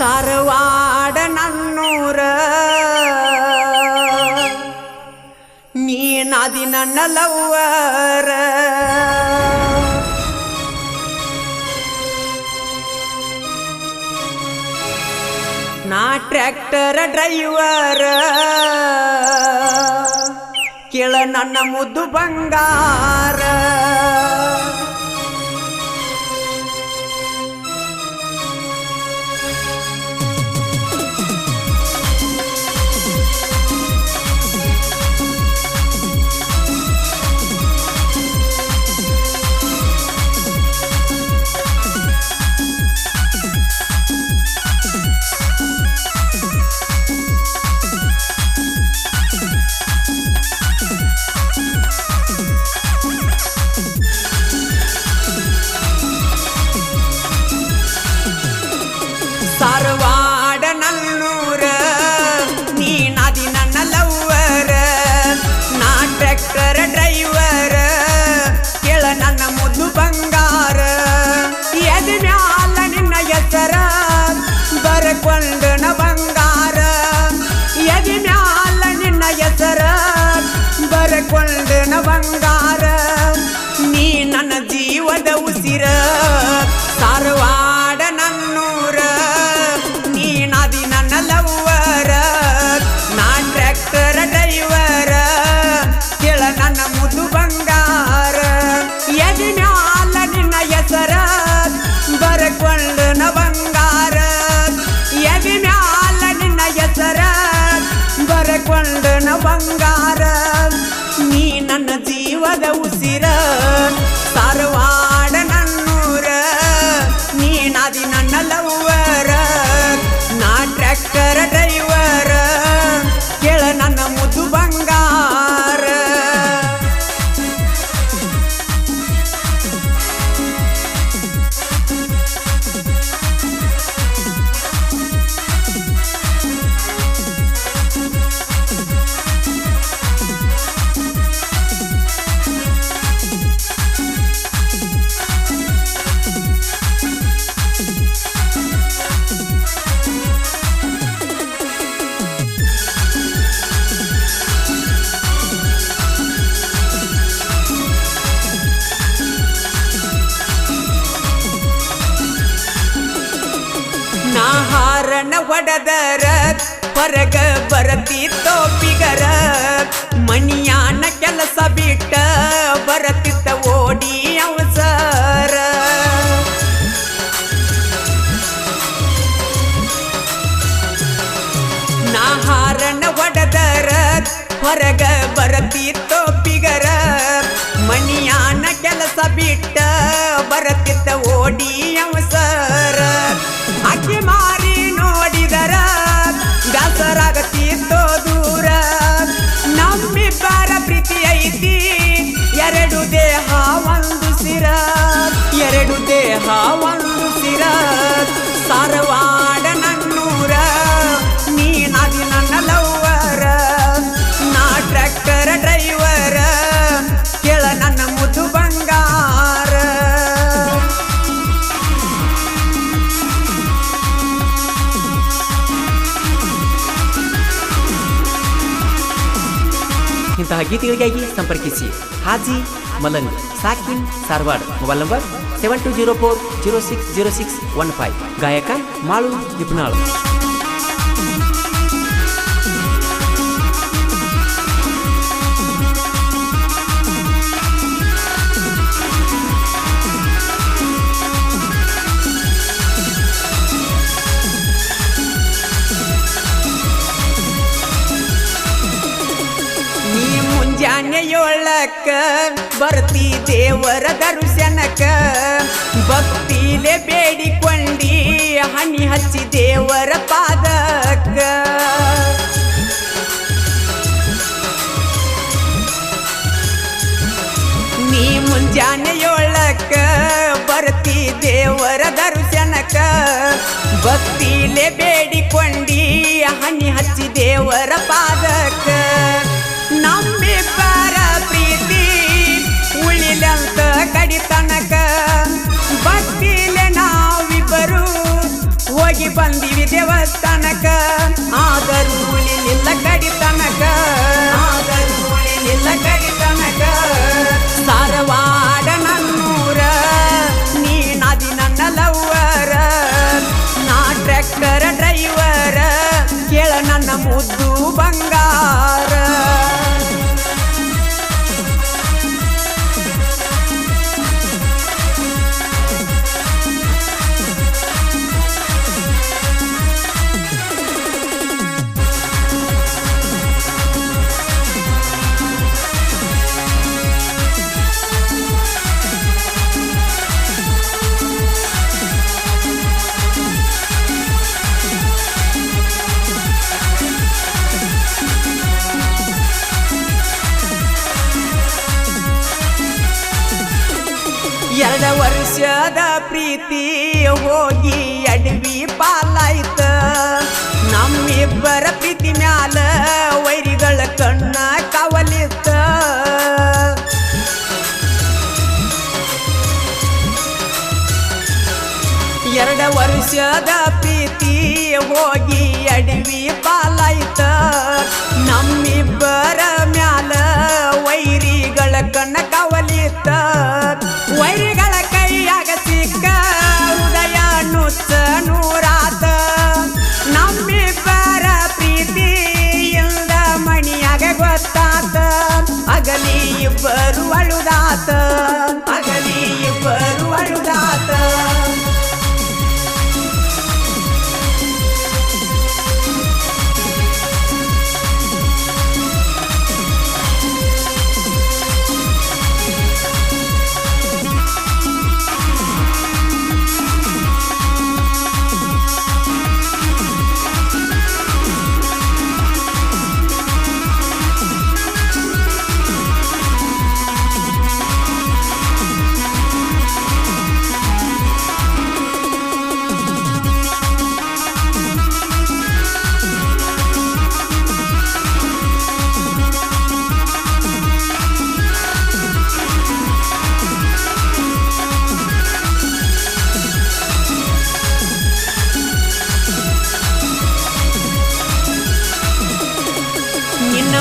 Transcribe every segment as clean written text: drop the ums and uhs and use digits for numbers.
ಸಾರವಾಡ ನನ್ನೂರ ನೀನಾದಿ ನನ್ನ ಲವ್ವರ ನಾ tractor driver ಕೇಳ ನನ್ನ ಮುದ್ದು ಬಂಗಾರ ಸಾರವಾಡ ನನ್ನೂರ ನೀನಾದಿ ನನ್ನ ಲವ್ವರ ನಾ ಟ್ರ್ಯಾಕ್ಟರ್ ಡ್ರೈವರ ಕೇಳ ನನ್ನ ಮುದ್ದು ಬಂಗಾರ ಎದೆ ಮ್ಯಾಲ ನಿನ್ನ ಹೆಸರ ಬರಕೊಂಡನ ಬಂಗಾರ ಎದೆ ಮ್ಯಾಲ ನಿನ್ನ ಹೆಸರ ಬರಕೊಂಡನ ಬಂಗಾರ ನೀ ನನ್ನ ಜೀವದ ಉಸಿರ ಸಾರವಾಡ ನನ್ನೂರ ನೀನಾದಿ ನನ್ನ ಲವ್ವರ ನಾ ಟ್ರ್ಯಾಕ್ಟರ್ ಡ್ರೈವರ ಕೇಳ ನನ್ನ ಮುದ್ದು ಬಂಗಾರ ಎದೆ ಮ್ಯಾಲ ನಿನ್ನ ಹೆಸರ ಬರಕೊಂಡನ ಬಂಗಾರ ಎದೆ ಮ್ಯಾಲ ನಿನ್ನ ಹೆಸರ ಬರಕೊಂಡನ ಬಂಗಾರ ನೀ ನನ್ನ ಜೀವದ ಉಸಿರ ಸಾರವಾಡ ನನ್ನೂರ ನೀನಾದಿ ನನ್ನ ಲವ್ವರ ನಾ ಟ್ರ್ಯಾಕ್ಟರ್ ಡ್ರೈವರ ಕೇಳ ನನ್ನ ಮುದ್ದು ಬಂಗಾರ ನಾ ಹಾರನ ಹೊಡೆದರ ಹೊರಗ ಬರತಿತ್ತೋ ಬಿಗರ ಮಣಿಯಾನ ಕೆಲಸ ಬಿಟ್ಟ ಬರತಿತ್ತ ಓಡಿ ಅವಸರ ನಾ ಹಾರನ ಹೊಡೆದರ ಹೊರಗ ಬರತಿತ್ತೋ ಬಿಗರ ಮಣಿಯಾನ ಕೆಲಸ ಬಿಟ್ಟ ಬರತಿತ್ತ ಓಡಿ ಅವಸರ ಅಕ್ಕಿ ಮಾರಿ ನೋಡಿದರ ಬೇಸರಾಗತ್ತಿತ್ತೋ ದೂರ ನಮ್ಮಿಬ್ಬರ ಪ್ರೀತಿ ಐತಿ ಎರಡು ದೇಹ ಒಂದು ಸಿರ ಎರಡು ದೇಹ ಒಂದು ಸಿರ ಸಾರವಾಡ ನನ್ನೂರ ನೀನಾದಿ ನನ್ನ ಲವ್ವರ ನಾ ಟ್ರ್ಯಾಕ್ಟರ್ ಡ್ರೈವರ ಕೇಳ ನನ್ನ ಮುದ್ದು ಬಂಗಾರ ಇಂತಹ ಗೀತೆಗಳಿಗಾಗಿ ಸಂಪರ್ಕಿಸಿ ಹಾಜಿ ಮಲಂಗ್ ಸಾಕಿನ್ ಸಾರವಾಡ ಮೊಬೈಲ್ ನಂಬರ್ 7204060615 ಗಾಯಕ ಮಾಳು ನಿಪುಣಾಳು ಜಾನೆಯೋಳಕ್ಕ ಬರ್ತಿ ದೇವರ ದರ್ಶನಕ್ಕ ಭಕ್ತಿಲೆ ಬೇಡಿಕೊಂಡಿ ಹನಿ ಹಚ್ಚಿ ದೇವರ ಪಾದಕ್ಕ ನೀ ಮುಂಜಾನೆಯೋಳಕ್ಕ ಬರ್ತಿ ದೇವರ ದರ್ಶನಕ್ಕ ಭಕ್ತಿಲೆ ಬೇಡಿಕೊಂಡಿ ಹನಿ ಹಚ್ಚಿ ದೇವರ ಪಾದಕ್ಕ ನಮ್ಮಿಬ್ಬರ ಪ್ರೀತಿ ಉಳಿಲಂತ ಕಡಿತನಕ ಭಕ್ತಿಲೆ ನಾವಿಬ್ಬರು ಹೋಗಿ ಬಂದಿವಿ ದೇವಸ್ಥಾನಕ ಆದರೂ ಉಳಿಲಿಲ್ಲ ಕಡಿತನಕ ಆದರೂ ಉಳಿಲಿಲ್ಲ ಕಡಿತನಕ ಸಾರವಾಡ ನನ್ನೂರ ನೀನಾದಿ ನನ್ನ ಲವ್ವರ ನಾ ಟ್ರ್ಯಾಕ್ಟರ್ ಡ್ರೈವರ ಕೇಳ ನನ್ನ ಮುದ್ದು ಬಂಗಾರ ಎರಡು ವರ್ಷದ ಪ್ರೀತಿ ಹೋಗಿ ಅಡವಿ ಪಾಲಾಯ್ತ ನಮ್ಮಿಬ್ಬರ ಪ್ರೀತಿ ಮ್ಯಾಲ ವೈರಿಗಳ ಕಣ್ಣ ಕಾವಲಿತ್ತ ಎರಡು ವರ್ಷದ ಪ್ರೀತಿ ಹೋಗಿ ಅಡವಿ ಪಾಲಾಯ್ತ ನಮ್ಮಿಬ್ಬರ ಮ್ಯಾಲ ವೈರಿಗಳ ಕಣ್ಣ ಕಾವಲಿತ್ತ ವೈರಿಗಳ ಕೈಯಾಗ ಸಿಕ್ಕ ಹೃದಯ ನುಚ್ಚ ನೂರಾತ ನಮ್ಮಿಬ್ಬರ ಪ್ರೀತಿ ಇಲ್ದ ಮಣಿಯಾಗ ಗೊತ್ತಾತ ಅಗಲಿ ಇಬ್ಬರು ಅಳುದಾತ ಅಗಲಿ ಇಬ್ಬರು ಅಳುದಾತ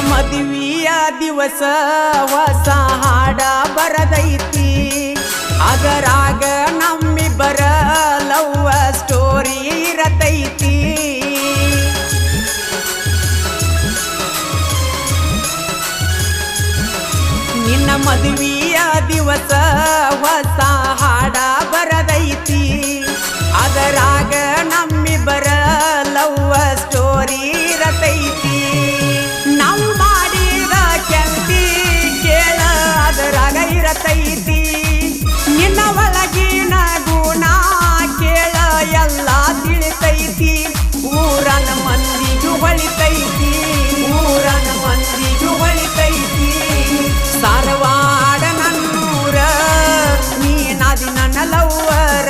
ಮದುವೆಯ ದಿವಸ ಹೊಸ ಹಾಡ ಬರದೈತಿ ಅದರಾಗ ನಮ್ಮಿಬ್ಬರ ಲವ್ ಸ್ಟೋರಿ ಇರತೈತಿ ನಿನ್ನ ಮದುವೆಯ ದಿವಸ ಹೊಸ ಹಾಡ ಬರದೈತಿ ಅದರಾಗ ನಮ್ಮಿಬ್ಬರ ಲವ್ ಸ್ಟೋರಿ ಇರತೈತಿ ನಾವು ಮಾಡಿದ ಕೆಲ್ತಿ ಕೇಳ ಅದರಾಗ ಇರತೈತಿ ನಿನ್ನ ಒಳಗಿನ ಗುಣ ಕೇಳ ಎಲ್ಲ ತಿಳಿತೈತಿ ಊರನ ಮಂದಿಗೂ ಹೊಳಿತೈತಿ ಊರನ ಮಂದಿಗೂ ಹೊಳಿತೈತಿ ಸಾರವಾಡ ನನ್ನೂರ ನೀನಾದಿ ನನ್ನ ಲವ್ವರ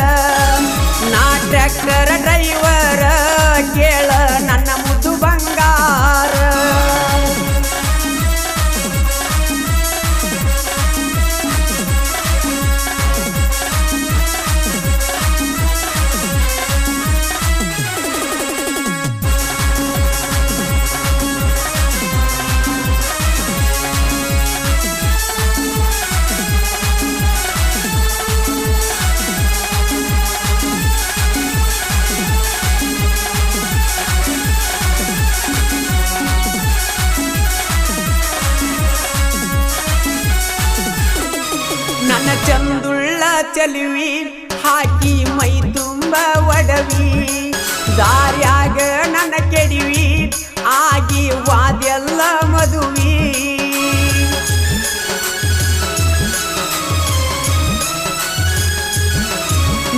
ನಾ ಟ್ರ್ಯಾಕ್ಟರ್ ಡ್ರೈವರ ಕೇಳ ನನ್ನ ಮುದ್ದು ಬಂಗಾರ ನನ್ನ ಚಂದುಳ್ಳ ಚಲುವಿ ಹಾಕಿ ಮೈ ತುಂಬ ಒಡವಿ ದಾರ್ಯಾಗ ನನ್ನ ಕೆಡಿವಿ ಆಗಿ ವಾದೆಲ್ಲ ಮದುವಿ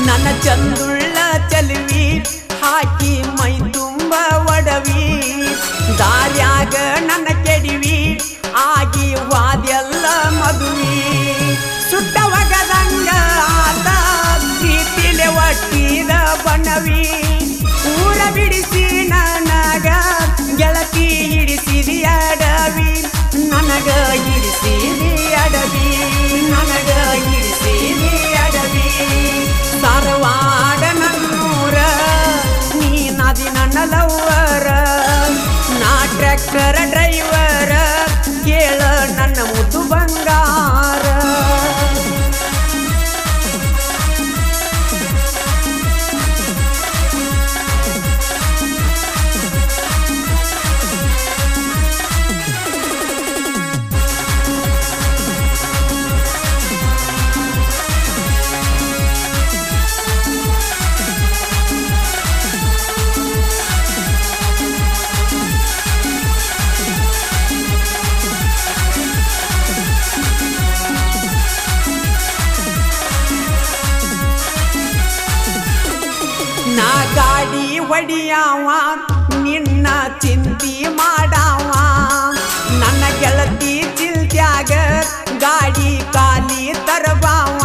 ನನ್ನ ಚಂದುಳ್ಳ ಚಲುವಿ ಹಾಕಿ ಮೈ ತುಂಬ ಒಡವಿ ದಾರ್ಯಾಗ ನನ್ನ ಕೆಡಿವಿ ಆಗಿ ವಾದೆಲ್ಲ ಮದುವಿ ಸುಟ್ಟ ಒಗದಂಗ ಆತ ಪ್ರೀತಿಲೆ ಒಟ್ಟಿದ ಬಣ್ಣವಿ ಊರ ಬಿಡಿಸಿ ನನಗ ಗೆಳತಿ ಹಿಡಿಸಿದಿ ಅಡವಿ ನನಗ ಹಿಡಿಸಿದಿ ಅಡವಿ ನನಗ ಹಿಡಿಸಿದಿ ಅಡವಿ ಸಾರವಾಡ ನನ್ನೂರ ನೀ ಒಡಿಯಾವ ನಿನ್ನ ಚಿಂತಿ ಮಾಡಾವ ನನ್ನ ಗೆಳತಿ ಚಿಲ್ತ್ಯಾಗ ಗಾಡಿ ಕಾಲಿ ತರಬಾವ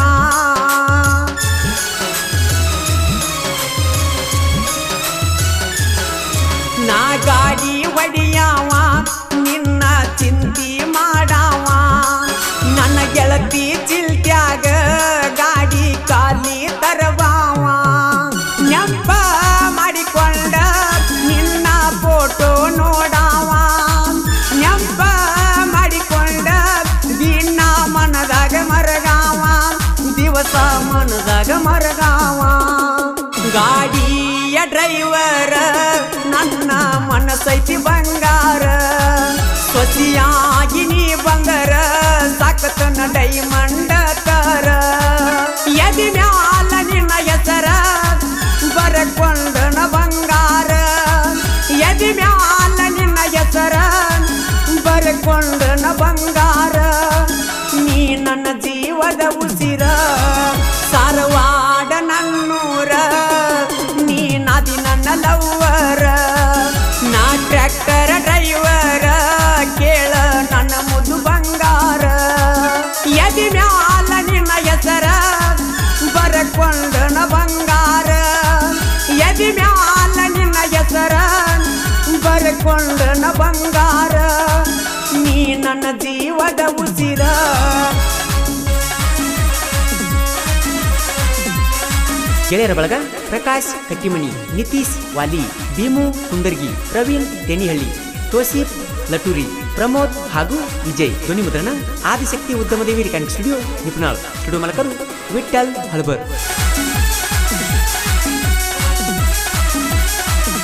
ನಾ ಗಾಡಿ ಒಡಿಯಾವ ನಿನ್ನ ಚಿಂತಿ ಮಾಡಾವ ನನ್ನ ಗೆಳತಿ ಚಿಲ್ತ್ಯಾಗ ಗಾಡಿ ಕಾಲಿ ತರಬಾವ ನೆಂಪ ಮಾಡಿಕೊಂಡ ನಿನ್ನ ಫೋಟೋ ನೋಡಾವ ನೆಂಪ ಮಾಡಿಕೊಂಡ ದಿನ ಮನದಾಗ ಮರಗಾವ ದಿವಸ ಮನದಾಗ ಮರಗಾವ ಗಾಡಿಯ ಡ್ರೈವರ ನನ್ನ ಮನಸೈತಿ ಬಂಗಾರ ಸ್ವಸಿಯಾಗಿ ನೀ ಬಂಗಾರ ಸಾಕತನ ಡೈಮಂಡ ತರ ಎದಿ ಮ್ಯಾಲ ನಿನ್ನ ಹೆಸರ ಬರಕೊಂಡನ ಬಂಗಾರ ಎದಿ ಮ್ಯಾಲ ನಿನ್ನ ಹೆಸರ ಬರಕೊಂಡನ ಬಂಗಾರ ನೀ ನನ್ನ ಜೀವದ ಉಸಿರ ಸಾರವಾಡ ನನ್ನೂರ ನೀ ನದಿ ನನ್ನ ಲವ್ವರ ನಾ ಟ್ರ್ಯಾಕ್ಟರ್ ಡ್ರೈವರ ಕೇಳ ನನ್ನ ಮುದ್ದು ಬಂಗಾರ ಎದಿ ಮ್ಯಾಲ ನಿನ್ನ ಹೆಸರ ಬರಕೊಂಡನ ಬಂಗಾರ ಎದಿ ಮ್ಯಾಲ ನಿನ್ನ ಹೆಸರ ಬರಕೊಂಡನ ಬಂಗಾರ ನೀ ನನ್ನ ಜೀವದ ಉಸಿರ ಗೆಳೆಯರ ಬಳಗ ಪ್ರಕಾಶ್ ಕಟ್ಟಿಮಣಿ, ನಿತೀಶ್ ವಾಲಿ, ಭೀಮು ಕುಂದರ್ಗಿ, ಪ್ರವೀಣ್ ತೆನಿಹಳ್ಳಿ, ತೋಸೀಫ್ ಲಟೂರಿ, ಪ್ರಮೋದ್ ಹಾಗೂ ವಿಜಯ್. ಧ್ವನಿ ಮುದ್ರಣ Adishakti ಉದ್ಯಮದೇವಿ recording studio ನಿಪುಣಾಳ್. Studio ಮಾಲಕರು Vithal Halabar.